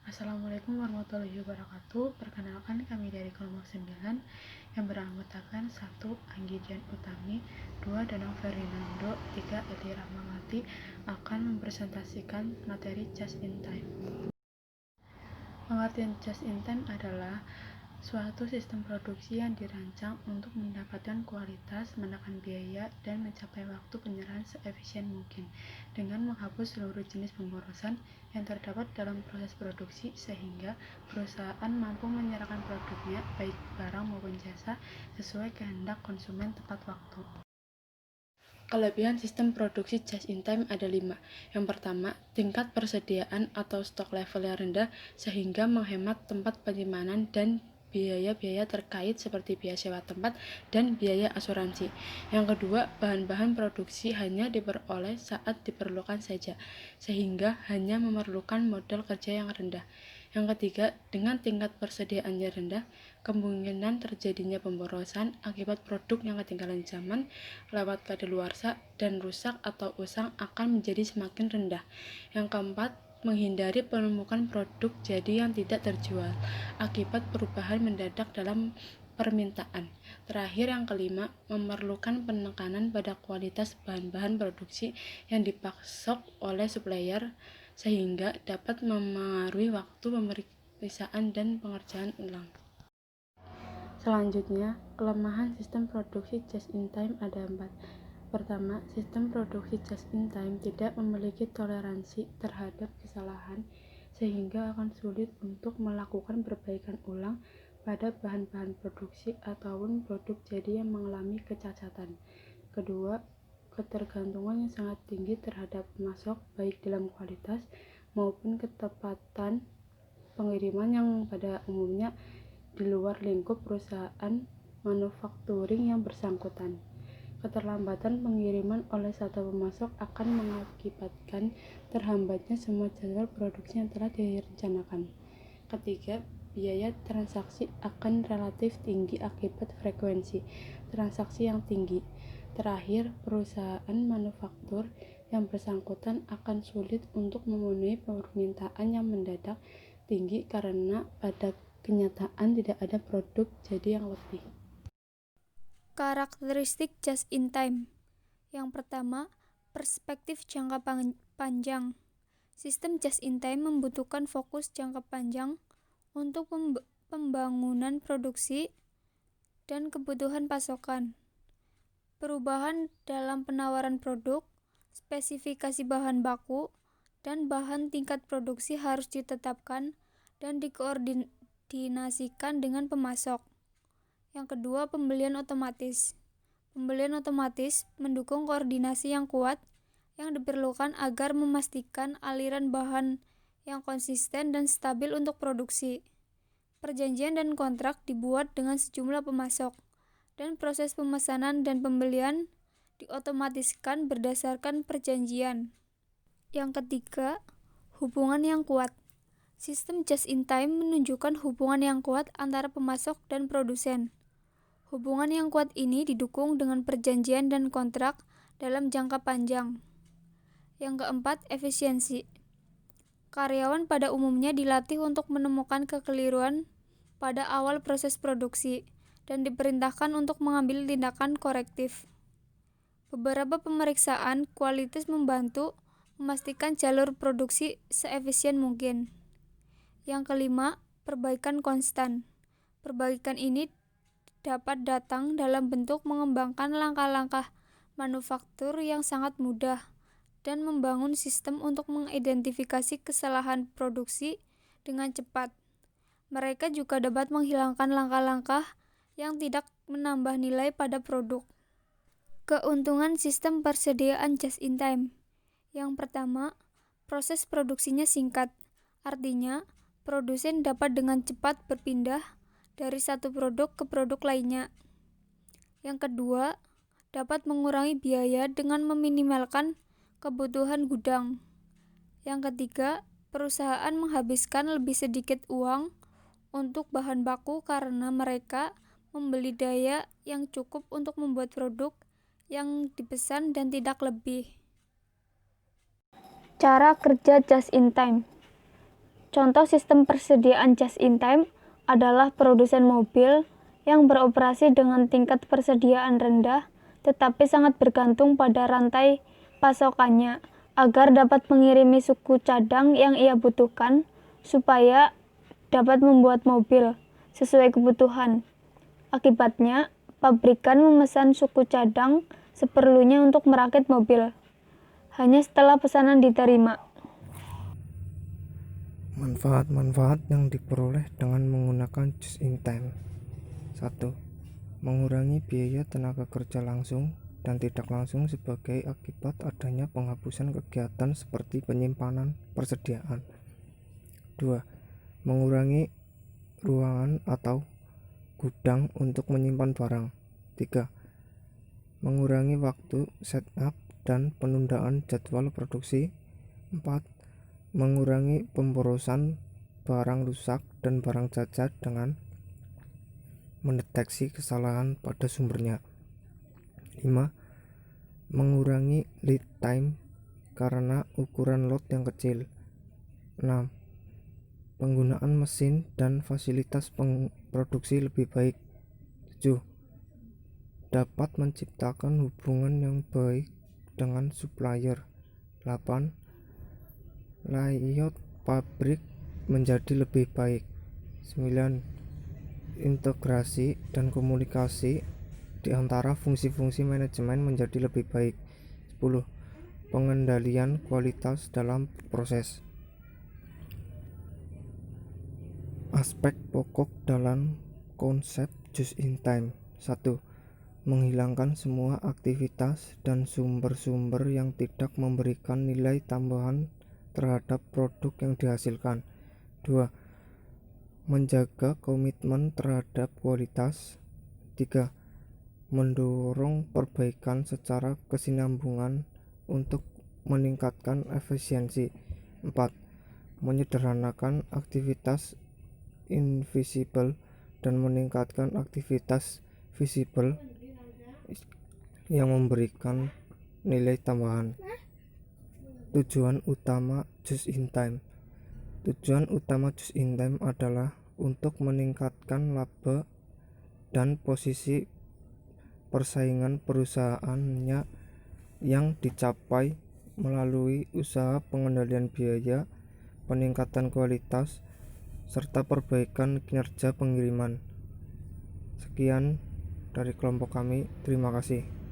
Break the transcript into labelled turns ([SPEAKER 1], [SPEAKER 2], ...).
[SPEAKER 1] Assalamualaikum warahmatullahi wabarakatuh. Perkenalkan kami dari kelompok 9 yang beranggotakan 1. Anggi Dian Utami, 2. Danang Ferdinando, 3. Edi Rahmawati akan mempresentasikan materi Just in Time. Pengertian Just in Time adalah suatu sistem produksi yang dirancang untuk mendapatkan kualitas, menekan biaya, dan mencapai waktu penyerahan seefisien mungkin dengan menghapus seluruh jenis pemborosan yang terdapat dalam proses produksi sehingga perusahaan mampu menyerahkan produknya baik barang maupun jasa sesuai kehendak konsumen tepat waktu. Kelebihan sistem produksi just in time ada 5. Yang pertama, tingkat persediaan atau stok levelnya rendah sehingga menghemat tempat penyimpanan dan biaya-biaya terkait seperti biaya sewa tempat dan biaya asuransi. Yang kedua, bahan-bahan produksi hanya diperoleh saat diperlukan saja, sehingga hanya memerlukan modal kerja yang rendah. Yang ketiga, dengan tingkat persediaannya rendah, kemungkinan terjadinya pemborosan akibat produk yang ketinggalan zaman, lewat kadaluarsa, dan rusak atau usang akan menjadi semakin rendah. Yang keempat, menghindari penemukan produk jadi yang tidak terjual akibat perubahan mendadak dalam permintaan. Terakhir, yang kelima, memerlukan penekanan pada kualitas bahan-bahan produksi yang dipasok oleh supplier sehingga dapat memengaruhi waktu pemeriksaan dan pengerjaan ulang. Selanjutnya, kelemahan sistem produksi just in time ada 4. Pertama, sistem produksi just in time tidak memiliki toleransi terhadap kesalahan sehingga akan sulit untuk melakukan perbaikan ulang pada bahan-bahan produksi ataupun produk jadi yang mengalami kecacatan. Kedua, ketergantungan yang sangat tinggi terhadap pemasok baik dalam kualitas maupun ketepatan pengiriman yang pada umumnya di luar lingkup perusahaan manufakturing yang bersangkutan. Keterlambatan pengiriman oleh satu pemasok akan mengakibatkan terhambatnya semua jadwal produksi yang telah direncanakan. Ketiga, biaya transaksi akan relatif tinggi akibat frekuensi transaksi yang tinggi. Terakhir, perusahaan manufaktur yang bersangkutan akan sulit untuk memenuhi permintaan yang mendadak tinggi karena pada kenyataan tidak ada produk jadi yang lebih.
[SPEAKER 2] Karakteristik just in time. Yang pertama, perspektif jangka panjang. Sistem just in time membutuhkan fokus jangka panjang untuk pembangunan produksi dan kebutuhan pasokan. Perubahan dalam penawaran produk, spesifikasi bahan baku, dan bahan tingkat produksi harus ditetapkan dan dikoordinasikan dengan pemasok. Yang kedua, pembelian otomatis. Pembelian otomatis mendukung koordinasi yang kuat yang diperlukan agar memastikan aliran bahan yang konsisten dan stabil untuk produksi. Perjanjian dan kontrak dibuat dengan sejumlah pemasok, dan proses pemesanan dan pembelian diotomatiskan berdasarkan perjanjian. Yang ketiga, hubungan yang kuat. Sistem just in time menunjukkan hubungan yang kuat antara pemasok dan produsen. Hubungan yang kuat ini didukung dengan perjanjian dan kontrak dalam jangka panjang. Yang keempat, efisiensi. Karyawan pada umumnya dilatih untuk menemukan kekeliruan pada awal proses produksi dan diperintahkan untuk mengambil tindakan korektif. Beberapa pemeriksaan kualitas membantu memastikan jalur produksi seefisien mungkin. Yang kelima, perbaikan konstan. Perbaikan ini dapat datang dalam bentuk mengembangkan langkah-langkah manufaktur yang sangat mudah dan membangun sistem untuk mengidentifikasi kesalahan produksi dengan cepat. Mereka juga dapat menghilangkan langkah-langkah yang tidak menambah nilai pada produk. Keuntungan sistem persediaan just in time. Yang pertama, proses produksinya singkat. Artinya, produsen dapat dengan cepat berpindah dari satu produk ke produk lainnya. Yang kedua, dapat mengurangi biaya dengan meminimalkan kebutuhan gudang. Yang ketiga, perusahaan menghabiskan lebih sedikit uang untuk bahan baku karena mereka membeli daya yang cukup untuk membuat produk yang dipesan dan tidak lebih. Cara kerja just in time. Contoh sistem persediaan just in time adalah produsen mobil yang beroperasi dengan tingkat persediaan rendah tetapi sangat bergantung pada rantai pasokannya agar dapat mengirimi suku cadang yang ia butuhkan supaya dapat membuat mobil sesuai kebutuhan. Akibatnya, pabrikan memesan suku cadang seperlunya untuk merakit mobil hanya setelah pesanan diterima.
[SPEAKER 3] Manfaat-manfaat yang diperoleh dengan menggunakan just in time. 1. Mengurangi biaya tenaga kerja langsung dan tidak langsung sebagai akibat adanya penghapusan kegiatan seperti penyimpanan persediaan. 2. Mengurangi ruangan atau gudang untuk menyimpan barang. 3. Mengurangi waktu setup dan penundaan jadwal produksi. 4. Mengurangi pemborosan barang rusak dan barang cacat dengan mendeteksi kesalahan pada sumbernya. 5. Mengurangi lead time karena ukuran lot yang kecil. 6. Penggunaan mesin dan fasilitas produksi lebih baik. 7. Dapat menciptakan hubungan yang baik dengan supplier. 8. Layout pabrik menjadi lebih baik. 9. Integrasi dan komunikasi di antara fungsi-fungsi manajemen menjadi lebih baik. 10. Pengendalian kualitas dalam proses. Aspek pokok dalam konsep just in time. 1. Menghilangkan semua aktivitas dan sumber-sumber yang tidak memberikan nilai tambahan terhadap produk yang dihasilkan. 2. Menjaga komitmen terhadap kualitas. 3. Mendorong perbaikan secara kesinambungan untuk meningkatkan efisiensi. 4. Menyederhanakan aktivitas invisible dan meningkatkan aktivitas visible yang memberikan nilai tambahan. Tujuan utama just in time. Tujuan utama just in time adalah untuk meningkatkan laba dan posisi persaingan perusahaannya yang dicapai melalui usaha pengendalian biaya, peningkatan kualitas, serta perbaikan kinerja pengiriman. Sekian dari kelompok kami, terima kasih.